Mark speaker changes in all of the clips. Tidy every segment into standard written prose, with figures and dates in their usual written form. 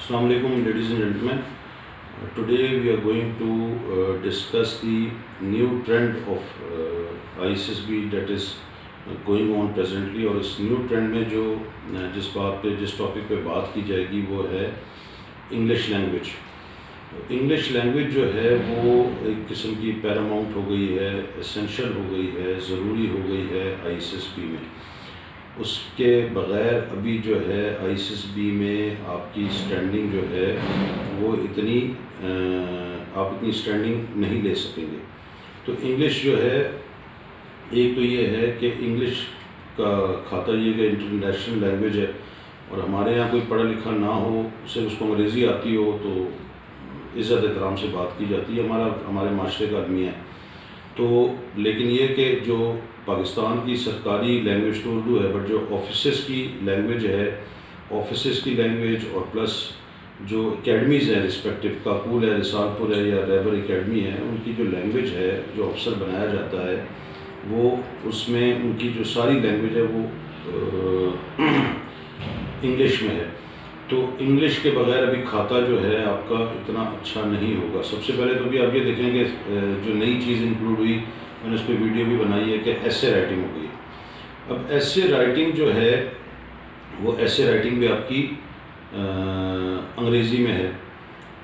Speaker 1: Assalamu alaikum, ladies and gentlemen. Today we are going to discuss the new trend of ISSB that is going on presently. اور اس new trend میں جو جس topic پہ بات کی جائے گی وہ ہے انگلش لینگویج. انگلش لینگویج جو ہے وہ ایک قسم کی پیراماؤنٹ ہو گئی ہے، اسینشل ہو گئی ہے، ضروری ہو گئی ہے ISSB میں. اس کے بغیر ابھی جو ہے ISSB میں آپ کی اسٹینڈنگ جو ہے وہ آپ اتنی اسٹینڈنگ نہیں لے سکیں گے. تو انگلش جو ہے، ایک تو یہ ہے کہ انگلش کا کھاتا یہ کہ انٹرنیشنل لینگویج ہے، اور ہمارے یہاں کوئی پڑھا لکھا نہ ہو، صرف اس کو انگریزی آتی ہو تو عزت احترام سے بات کی جاتی ہے، ہمارے معاشرے کا آدمی ہے. تو لیکن یہ کہ جو پاکستان کی سرکاری لینگویج تو اردو ہے، بٹ جو آفیسز کی لینگویج ہے، آفیسز کی لینگویج اور پلس جو اکیڈمیز ہیں رسپیکٹیو، کاکول ہے، رسال پور ہے یا ریبر اکیڈمی ہے، ان کی جو لینگویج ہے، جو افسر بنایا جاتا ہے، وہ اس میں ان کی جو ساری لینگویج ہے وہ انگلش میں ہے. تو انگلش کے بغیر ابھی کھاتا جو ہے آپ کا اتنا اچھا نہیں ہوگا. سب سے پہلے تو بھی آپ یہ دیکھیں کہ جو نئی چیز انکلوڈ ہوئی، میں نے اس پہ ویڈیو بھی بنائی ہے، کہ ایسے رائٹنگ ہو گئی. اب ایسے رائٹنگ جو ہے وہ ایسے رائٹنگ بھی آپ کی انگریزی میں ہے.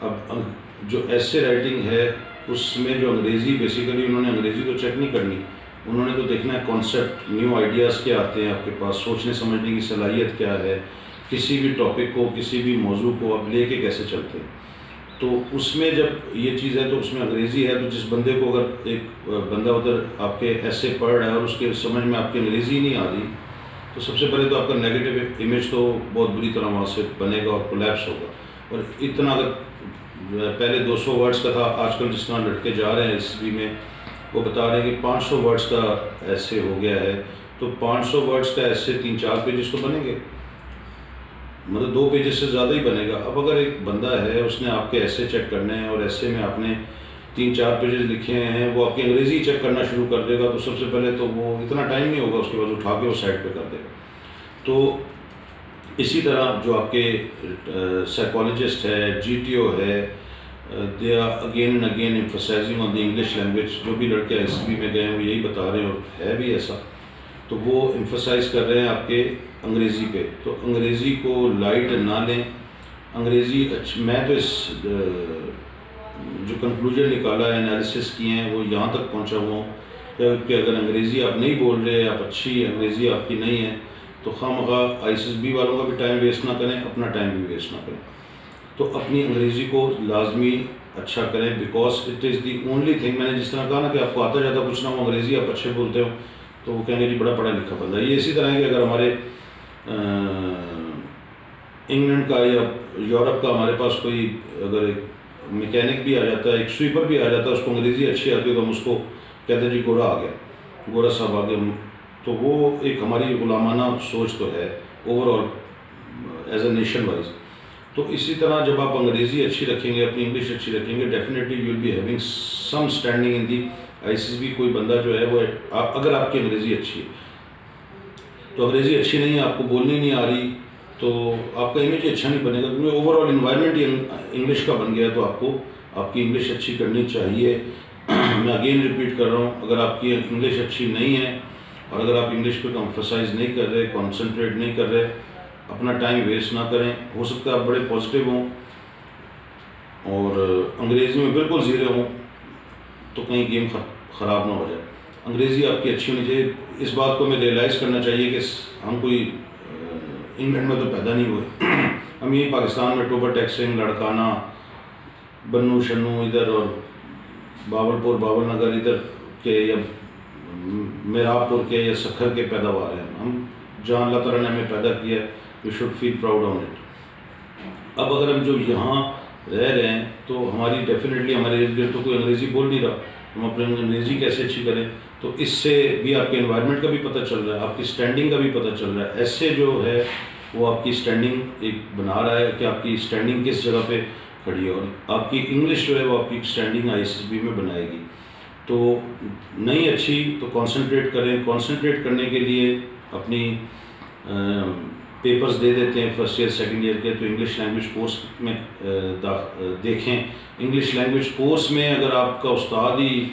Speaker 1: اب جو ایسے رائٹنگ ہے اس میں جو انگریزی، بیسیکلی انہوں نے انگریزی تو چیک نہیں کرنی، انہوں نے تو دیکھنا ہے کانسیپٹ، نیو آئیڈیاز کیا آتے ہیں آپ کے پاس، سوچنے سمجھنے کی صلاحیت کیا ہے، کسی بھی ٹاپک کو، کسی بھی موضوع کو آپ لے کے کیسے چلتے ہیں. تو اس میں جب یہ چیز ہے تو اس میں انگریزی ہے. تو جس بندے کو اگر ایک بندہ ادھر آپ کے ایسے پڑھ رہا ہے اور اس کے سمجھ میں آپ کی انگریزی نہیں آ رہی، تو سب سے پہلے تو آپ کا نیگیٹو امیج تو بہت بری طرح وہاں سے بنے گا اور کولیپس ہوگا. اور اتنا اگر پہلے 200 ورڈز کا تھا، آج کل جس طرح لڑکے جا رہے ہیں ISSB میں، وہ بتا رہے ہیں کہ 500 ورڈز کا ایسے ہو گیا ہے. تو 500 ورڈز کا ایسے 3-4 پیجز تو بنیں گے، مطلب 2 پیجز سے زیادہ ہی بنے گا. اب اگر ایک بندہ ہے، اس نے آپ کے ایسے چیک کرنے ہیں اور ایسے میں آپ نے 3-4 پیجز لکھے ہیں، وہ آپ کی انگریزی چیک کرنا شروع کر دے گا، تو سب سے پہلے تو وہ اتنا ٹائم نہیں ہوگا، اس کے بعد اٹھا کے وہ سائڈ پہ کر دے گا. تو اسی طرح جو آپ کے سائیکالوجسٹ ہے، GTO ہے، they are again and again emphasizing on the English language. جو بھی لڑکے ISSB میں گئے ہیں وہ یہی بتا رہے ہیں، اور ہے بھی ایسا. تو وہ ایمفسائز کر رہے ہیں آپ کے انگریزی پہ. تو انگریزی کو لائٹ نہ لیں. انگریزی میں تو اس جو کنکلوژن نکالا ہے، انالیسس کیے ہیں، وہ یہاں تک پہنچا ہوں کہ اگر انگریزی آپ نہیں بول رہے، آپ اچھی انگریزی آپ کی نہیں ہے، تو خواہ ISSB والوں کا بھی ٹائم ویسٹ نہ کریں، اپنا ٹائم بھی ویسٹ نہ کریں. تو اپنی انگریزی کو لازمی اچھا کریں، because it is the only thing. میں نے جس طرح کہا نا کہ آپ کو آتا جاتا کچھ نہ ہو، انگریزی آپ اچھے بولتے ہو، تو وہ کہیں گے جی بڑا پڑھا لکھا بندہ. یہ اسی طرح ہے کہ اگر ہمارے انگلینڈ کا یا یورپ کا ہمارے پاس کوئی اگر ایک میکینک بھی آ جاتا ہے، ایک سویپر بھی آ جاتا ہے، اس کو انگریزی اچھی آتی ہے، تو ہم اس کو کہتے ہیں جی گورا آ گیا، گورا صاحب آ گئے. تو وہ ایک ہماری غلامانہ سوچ تو ہے over all as a nation wise. تو اسی طرح جب آپ انگریزی اچھی رکھیں گے، اپنی انگلش اچھی رکھیں گے، definitely you will be having some standing in the ISSB. کوئی بندہ جو ہے وہ اگر آپ کی انگریزی اچھی ہے، تو انگریزی اچھی نہیں ہے، آپ کو بولنی نہیں آ رہی، تو آپ کا امیج اچھا نہیں بنے گا، کیونکہ اوور آل انوائرمنٹ ہی انگلش کا بن گیا ہے. تو آپ کو آپ کی انگلش اچھی کرنی چاہیے. میں اگین ریپیٹ کر رہا ہوں، اگر آپ کی انگلش اچھی نہیں ہے اور اگر آپ انگلش پہ ایمفسائز نہیں کر رہے، کانسنٹریٹ نہیں کر رہے، اپنا ٹائم ویسٹ نہ کریں. ہو سکتا ہے آپ بڑے پازیٹیو ہوں اور انگریزی میں بالکل زیرو ہوں، تو کہیں گیم خراب نہ ہو جائے. انگریزی آپ کی اچھی ہونی چاہیے. اس بات کو میں ریئلائز کرنا چاہیے کہ ہم کوئی انگلینڈ میں تو پیدا نہیں ہوئے، ہم یہی پاکستان میں ٹوبر ٹیکسنگ، لڑکانہ، بنو شنو ادھر، اور باول نگر ادھر کے، یا میراب پور کے، یا سکھر کے پیداوار ہیں. ہم جہاں اللہ تعالیٰ نے ہمیں پیدا کیا ہے، we should feel proud on it. اب اگر ہم جو یہاں رہ رہے ہیں تو ہماری ڈیفینیٹلی ہمارے ارد گرد تو کوئی انگریزی بول نہیں رہا، ہم اپنی انگریزی کیسے اچھی کریں. تو اس سے بھی آپ کے انوائرمنٹ کا بھی پتہ چل رہا ہے، آپ کی اسٹینڈنگ کا بھی پتہ چل رہا ہے. ایسے جو ہے وہ آپ کی اسٹینڈنگ ایک بنا رہا ہے کہ آپ کی اسٹینڈنگ کس جگہ پہ کھڑی ہے، اور آپ کی انگلش جو ہے وہ آپ کی اسٹینڈنگ ISSB میں بنائے گی. تو نہیں اچھی تو کانسنٹریٹ کریں. کانسنٹریٹ کرنے کے لیے اپنی پیپرز دے دیتے ہیں فرسٹ ایئر سیکنڈ ایئر کے، تو انگلش لینگویج کورس میں دیکھیں. انگلش لینگویج کورس میں اگر آپ کا استاد ہی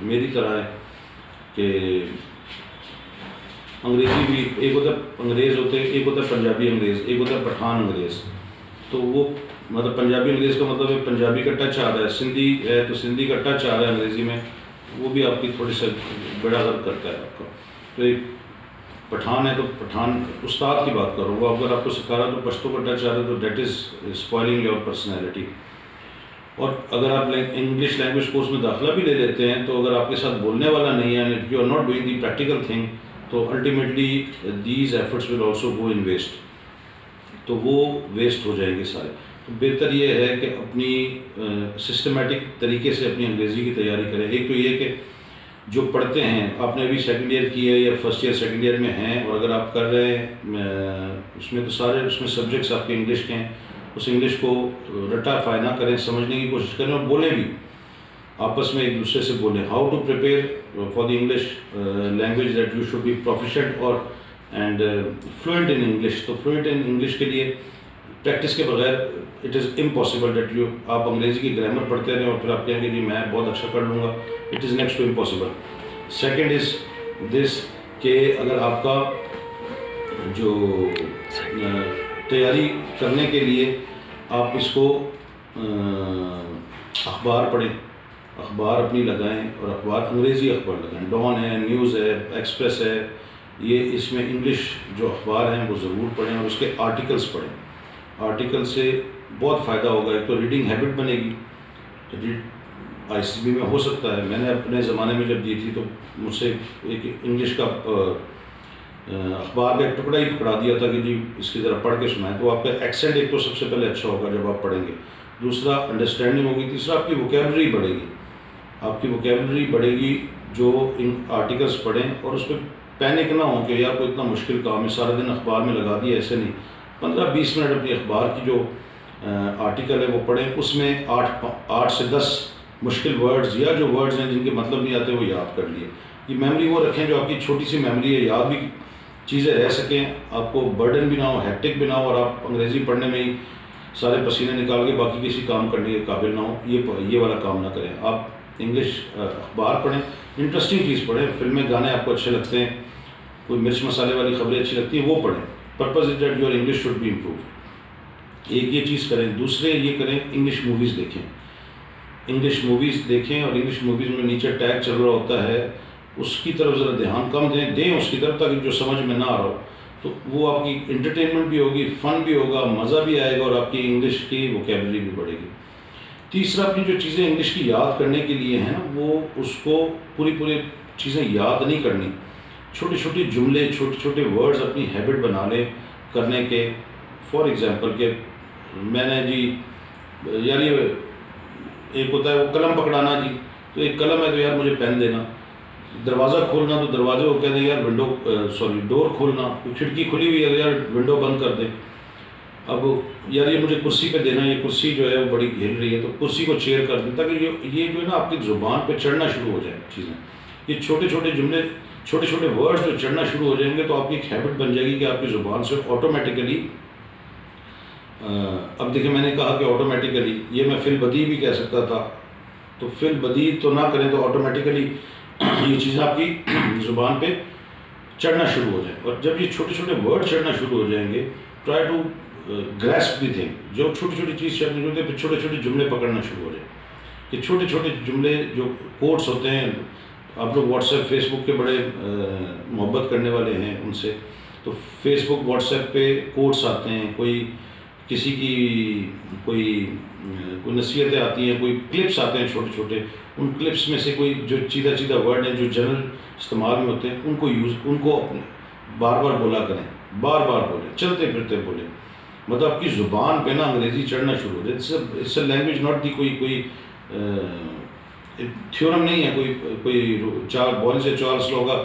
Speaker 1: میری طرح ہے کہ انگریزی بھی، ایک ہوتا ہے انگریز ہوتے ہیں، ایک ہوتا ہے پنجابی انگریز، ایک ہوتا ہے پٹھان انگریز، تو وہ مطلب پنجابی انگریز کا مطلب ہے پنجابی کا ٹچ آ رہا ہے، سندھی ہے تو سندھی کا ٹچ آ رہا ہے انگریزی میں، وہ بھی آپ کی تھوڑی سا بڑا غلط کرتا ہے آپ کا. تو ایک پٹھان ہے تو پٹھان استاد کی بات کروں، وہ اگر آپ کو سکھا رہا ہے تو پشتو کا ٹچ آ رہا ہے تو that is spoiling your personality. اور اگر آپ انگلش لینگویج کورس میں داخلہ بھی لے لیتے ہیں تو اگر آپ کے ساتھ بولنے والا نہیں ہے، and you are not doing the practical thing, تو ultimately these efforts will also go in waste, تو وہ ویسٹ ہو جائیں گے سارے. تو بہتر یہ ہے کہ اپنی سسٹمیٹک طریقے سے اپنی انگریزی کی تیاری کریں. ایک تو یہ کہ جو پڑھتے ہیں، آپ نے ابھی سیکنڈ ایئر کی ہے یا فرسٹ ایئر سیکنڈ ایئر میں ہیں، اور اگر آپ کر رہے ہیں اس میں تو سارے اس میں سبجیکٹس آپ کے انگلش کے ہیں، اس انگلش کو رٹا فائے نہ کریں، سمجھنے کی کوشش کریں اور بولیں بھی، آپس میں ایک دوسرے سے بولیں. How to prepare for the English language that you should be proficient اور اینڈ فلوئنٹ ان انگلش. تو فلوئنٹ ان انگلش کے لیے پریکٹس کے بغیر it is impossible that you, آپ انگریزی کی گرامر پڑھتے رہیں اور پھر آپ کہیں گے جی میں بہت اچھا کر لوں گا، it is next to impossible. Second is this کہ اگر آپ کا جو تیاری کرنے کے لیے آپ اس کو اخبار پڑھیں، اخبار اپنی لگائیں، اور اخبار انگریزی اخبار لگائیں، ڈان ہے، نیوز ہے، ایکسپریس ہے، یہ اس میں انگلش جو اخبار ہیں وہ ضرور پڑھیں اور اس کے آرٹیکلس پڑھیں. آرٹیکل سے بہت فائدہ ہوگا. ایک تو ریڈنگ ہیبٹ بنے گی، آئی سی بی میں ہو سکتا ہے، میں نے اپنے زمانے میں جب دی تھی تو مجھ سے ایک انگلش کا اخبار کا ایک ٹکڑا ہی پکڑا دیا تھا کہ جی اس کی ذرا پڑھ کے سنائیں. تو آپ کا ایکسنٹ ایک تو سب سے پہلے اچھا ہوگا جب آپ پڑھیں گے، دوسرا انڈرسٹینڈنگ ہوگی، تیسرا آپ کی ووکیبلری بڑھے گی. آپ کی ووکیبلری بڑھے گی جو ان آرٹیکلس پڑھیں، اور اس پہ پینک نہ ہوں کہ یار کوئی اتنا مشکل کام ہے سارا دن اخبار میں لگا دیا. ایسے نہیں، 15-20 منٹ اپنی اخبار کی جو آرٹیکل ہے وہ پڑھیں، اس میں 8 سے 10 مشکل ورڈز یا جو ورڈز ہیں جن کے مطلب نہیں آتے وہ یاد کر لیے. یہ میموری وہ رکھیں جو آپ کی چھوٹی سی میموری ہے، یاد بھی چیزیں رہ سکیں، آپ کو برڈن بھی نہ ہو، ہیکٹک بھی نہ ہو، اور آپ انگریزی پڑھنے میں ہی سارے پسینے نکال کے باقی کسی کام کرنے کے قابل نہ ہو. یہ والا کام نہ کریں. آپ انگلش اخبار پڑھیں، انٹرسٹنگ چیز پڑھیں، فلمیں گانے آپ کو اچھے لگتے ہیں، کوئی مرچ مسالے والی خبریں اچھی لگتی ہیں وہ پڑھیں. Purpose is that your English should be improve. ایک یہ چیز کریں. دوسرے یہ کریں انگلش موویز دیکھیں، انگلش موویز دیکھیں، اور انگلش موویز میں نیچے ٹیگ چل رہا ہوتا ہے اس کی طرف ذرا دھیان کم دیں اس کی طرف، تاکہ جو سمجھ میں نہ آ رہا ہو تو وہ آپ کی انٹرٹینمنٹ بھی ہوگی، فن بھی ہوگا، مزہ بھی آئے گا، اور آپ کی انگلش کی ووکیبلری بھی بڑھے گی. تیسرا، اپنی جو چیزیں انگلش کی یاد کرنے کے لیے ہیں نا، وہ اس کو پوری چیزیں یاد نہیں کرنی، چھوٹے چھوٹے جملے، چھوٹے چھوٹے ورڈز اپنی ہیبٹ بنا لیں کرنے کے. فار ایگزامپل کہ میں نے جی یار یہ ایک ہوتا ہے وہ قلم پکڑانا، جی تو ایک قلم ہے تو یار مجھے پین دینا. دروازہ کھولنا تو دروازے کو کہتے ہیں یار ڈور کھولنا. کھڑکی کھلی ہوئی ہے تو یار ونڈو بند کر دیں. اب یار یہ مجھے کرسی پہ دینا، یہ کرسی جو ہے وہ بڑی ہل رہی ہے تو کرسی کو چیئر کر دیں، تاکہ یہ جو ہے نا آپ کی زبان پہ چڑھنا شروع ہو جائیں چیزیں. یہ چھوٹے چھوٹے جملے، چھوٹے چھوٹے ورڈز جو چڑھنا شروع ہو جائیں گے تو آپ کی ایک ہیبٹ بن جائے گی کہ آپ کی زبان سے آٹومیٹیکلی، اب دیکھیں میں نے کہا کہ آٹومیٹیکلی، یہ میں فی البدیہہ بھی کہہ سکتا تھا، تو فی البدیہہ تو نہ کریں تو آٹومیٹیکلی یہ چیزیں آپ کی زبان پہ چڑھنا شروع ہو جائیں. اور جب یہ چھوٹے چھوٹے ورڈ چڑھنا شروع ہو جائیں گے، try to grasp the thing. جو چھوٹی چھوٹی چیز چڑھنی شروع ہوتی ہے، پھر چھوٹے چھوٹے جملے پکڑنا شروع ہو جائیں. کہ چھوٹے چھوٹے جملے جو کوٹس ہوتے ہیں، آپ لوگ واٹس ایپ فیس بک کے بڑے محبت کرنے والے ہیں ان سے، تو فیس بک واٹس ایپ پہ کوٹس آتے ہیں، کوئی کسی کی کوئی نصیحتیں آتی ہیں، کوئی کلپس آتے ہیں چھوٹے چھوٹے. ان کلپس میں سے کوئی جو چیدہ ورڈ ہیں جو جنرل استعمال میں ہوتے ہیں ان کو اپنے بار بار بولا کریں، بار بار بولیں، چلتے پھرتے بولیں. مطلب آپ کی زبان پہ نا انگریزی چڑھنا شروع ہو جائے. It's a language not the کوئی تھیورم نہیں ہے، کوئی چارلس لا کا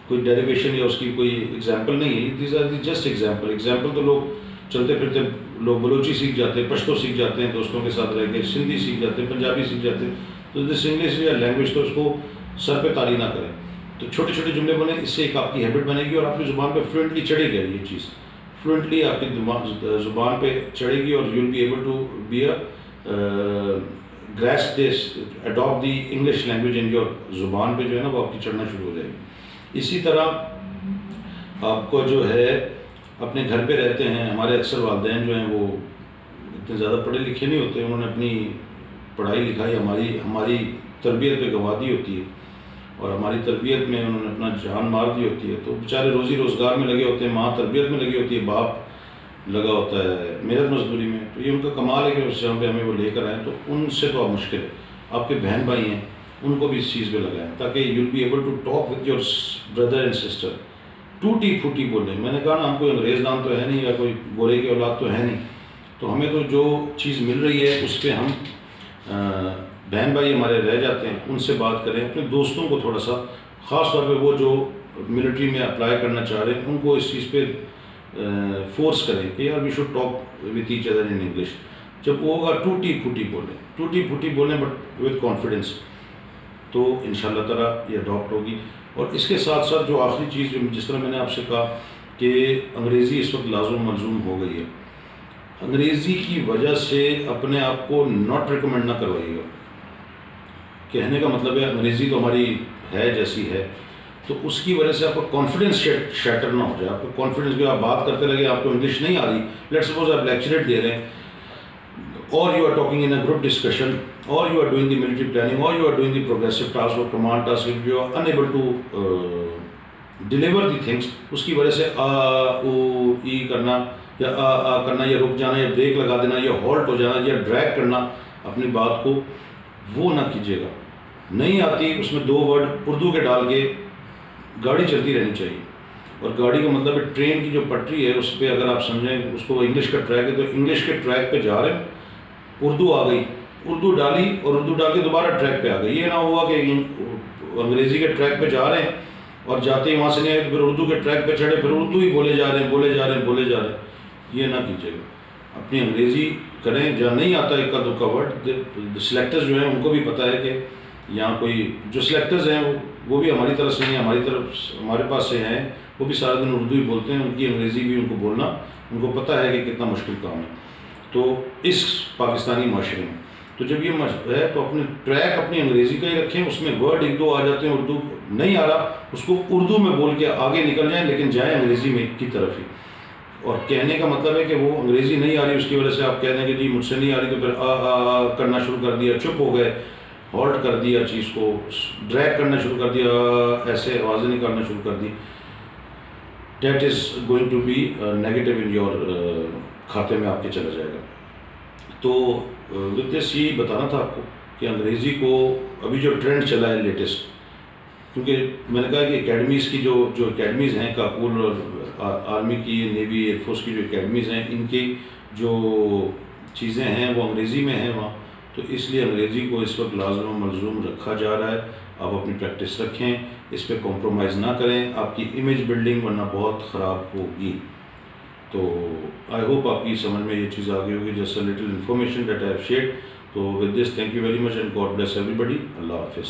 Speaker 1: کوئی ڈیریویشن یا اس کی کوئی ایگزامپل نہیں ہے. These are the just example تو لوگ چلتے پھرتے لوگ بلوچی سیکھ جاتے ہیں، پشتو سیکھ جاتے ہیں دوستوں کے ساتھ رہ کے، سندھی سیکھ جاتے ہیں، پنجابی سیکھ جاتے ہیں. تو دس انگلش یا لینگویج تو اس کو سر پہ طاری نہ کریں. تو چھوٹے چھوٹے جملے بنے، اس سے ایک آپ کی ہیبٹ بنے گی اور آپ کی زبان پہ فلوئنٹلی چڑھے گا یہ چیز. فلوئنٹلی آپ کی زبان پہ چڑھے گی، اور you will be able to be grasp this, adapt the English language in your زبان پہ جو ہے نا وہ آپ کی چڑھنا شروع ہو جائے گی۔ اسی طرح آپ کو جو ہے اپنے گھر پہ رہتے ہیں، ہمارے اکثر والدین جو ہیں وہ اتنے زیادہ پڑھے لکھے نہیں ہوتے، انہوں نے اپنی پڑھائی لکھائی ہماری تربیت پہ گنوا دی ہوتی ہے، اور ہماری تربیت میں انہوں نے اپنا جان مار دی ہوتی ہے، تو بیچارے روزی روزگار میں لگے ہوتے ہیں، ماں تربیت میں لگی ہوتی ہے، باپ لگا ہوتا ہے محنت مزدوری میں، تو یہ ان کا کمال ہے کہ اس جگہ پہ ہمیں وہ لے کر آئیں۔ تو ان سے تو آپ مشکل ہے، آپ کے بہن بھائی ہیں ان کو بھی اس چیز پہ لگائیں تاکہ you will be able to talk with your brother and sister, ٹوٹی پھوٹی بولیں۔ میں نے کہا نا ہم کوئی انگریز نام تو ہے نہیں یا کوئی گورے کی اولاد تو ہے نہیں، تو ہمیں تو جو چیز مل رہی ہے اس پہ ہم بہن بھائی ہمارے رہ جاتے ہیں، ان سے بات کریں۔ اپنے دوستوں کو تھوڑا سا، خاص طور پہ وہ جو ملٹری میں اپلائی کرنا چاہ رہے ہیں، ان کو اس چیز پہ فورس کریں کہ یار we should talk with each other in English. جب وہ ہوگا ٹوٹی پھوٹی بولیں بٹ وتھ کانفیڈنس، تو ان شاء اللہ تعالیٰ یہ اڈاپٹ ہوگی۔ اور اس کے ساتھ ساتھ جو آخری چیز، جو جس طرح میں نے آپ سے کہا کہ انگریزی اس وقت لازم ملزوم ہو گئی ہے، انگریزی کی وجہ سے اپنے آپ کو ناٹ ریکمینڈ نہ کروائیے گا۔ کہنے کا مطلب ہے انگریزی تو ہماری ہے جیسی ہے، تو اس کی وجہ سے آپ کا کانفیڈنس شیٹر نہ ہو جائے، آپ کو کانفیڈنس کہ آپ بات کرتے لگے، آپ کو انگلش نہیں آ رہی، لیٹ سپوز آپ لیکچریٹ دے رہے ہیں، اور you are talking in a group discussion, اور you are doing the military planning, اور you are doing the progressive task اور command task, you are unable to deliver the things, اس کی وجہ سے او ای کرنا یا کرنا، یا رک جانا، یا بریک لگا دینا، یا ہالٹ ہو جانا، یا ڈریگ کرنا اپنی بات کو، وہ نہ کیجیے گا۔ نہیں آتی اس میں 2 ورڈ اردو کے ڈال کے گاڑی چلتی رہنی چاہیے، اور گاڑی کا مطلب ہے ٹرین کی جو پٹری ہے اس پہ اگر آپ سمجھیں اس کو انگلش کا ٹریک ہے، تو انگلش کے ٹریک پہ جا رہے ہیں، اردو آ گئی، اردو ڈالی اور اردو ڈال کے دوبارہ ٹریک پہ آ گئی، یہ نہ ہوا کہ انگریزی کے ٹریک پہ جا رہے ہیں اور جاتے ہی وہاں سے نہیں آئے تو پھر اردو کے ٹریک پہ چڑھے، پھر اردو ہی بولے جا رہے ہیں، یہ نہ کیجیے گا۔ اپنی انگریزی کریں، جہاں نہیں آتا ایک کا دو کا ورڈ، سلیکٹرز جو ہیں ان کو بھی پتہ ہے کہ یہاں کوئی جو سلیکٹرز ہیں وہ بھی ہماری طرف سے نہیں، ہمارے پاس سے ہیں، وہ بھی سارا دن اردو ہی بولتے ہیں، ان کی انگریزی بھی ان کو بولنا ان کو پتہ ہے کہ کتنا مشکل کام ہے۔ تو اس پاکستانی معاشرے میں تو جب یہ ہے تو اپنے ٹریک اپنی انگریزی کا ہی رکھیں، اس میں ورڈ 1-2 آ جاتے ہیں، اردو نہیں آ رہا اس کو اردو میں بول کے آگے نکل جائیں، لیکن جائیں انگریزی میں کی طرف ہی۔ اور کہنے کا مطلب ہے کہ وہ انگریزی نہیں آ رہی، اس کی وجہ سے آپ کہہ دیں کہ جی مجھ سے نہیں آ رہی، تو پھر کرنا شروع کر دیا، چپ ہو گئے، ہالٹ کر دیا، چیز کو ڈریگ کرنا شروع کر دیا، ایسے آوازیں نکالنا شروع کر دی، that is going to be negative in your کھاتے میں آپ کے چلا جائے گا۔ تو وتھ دس یہی بتانا تھا آپ کو کہ انگریزی کو ابھی جو ٹرینڈ چلا ہے لیٹسٹ، کیونکہ میں نے کہا کہ اکیڈمیز کی جو اکیڈمیز ہیں، کاکول اور آرمی کی، نیوی، ایئر فورس کی جو اکیڈمیز ہیں، ان کی جو چیزیں ہیں وہ انگریزی میں ہیں وہاں، تو اس لیے انگریزی کو اس وقت لازم و ملزوم رکھا جا رہا ہے۔ آپ اپنی پریکٹس رکھیں، اس پہ کمپرومائز نہ کریں، آپ کی امیج بلڈنگ ورنہ بہت خراب ہوگی۔ تو آئی ہوپ آپ کی سمجھ میں یہ چیز آ گئی ہوگی، just a little information that I have shared. تو with this thank you very much and God bless everybody. اللہ حافظ۔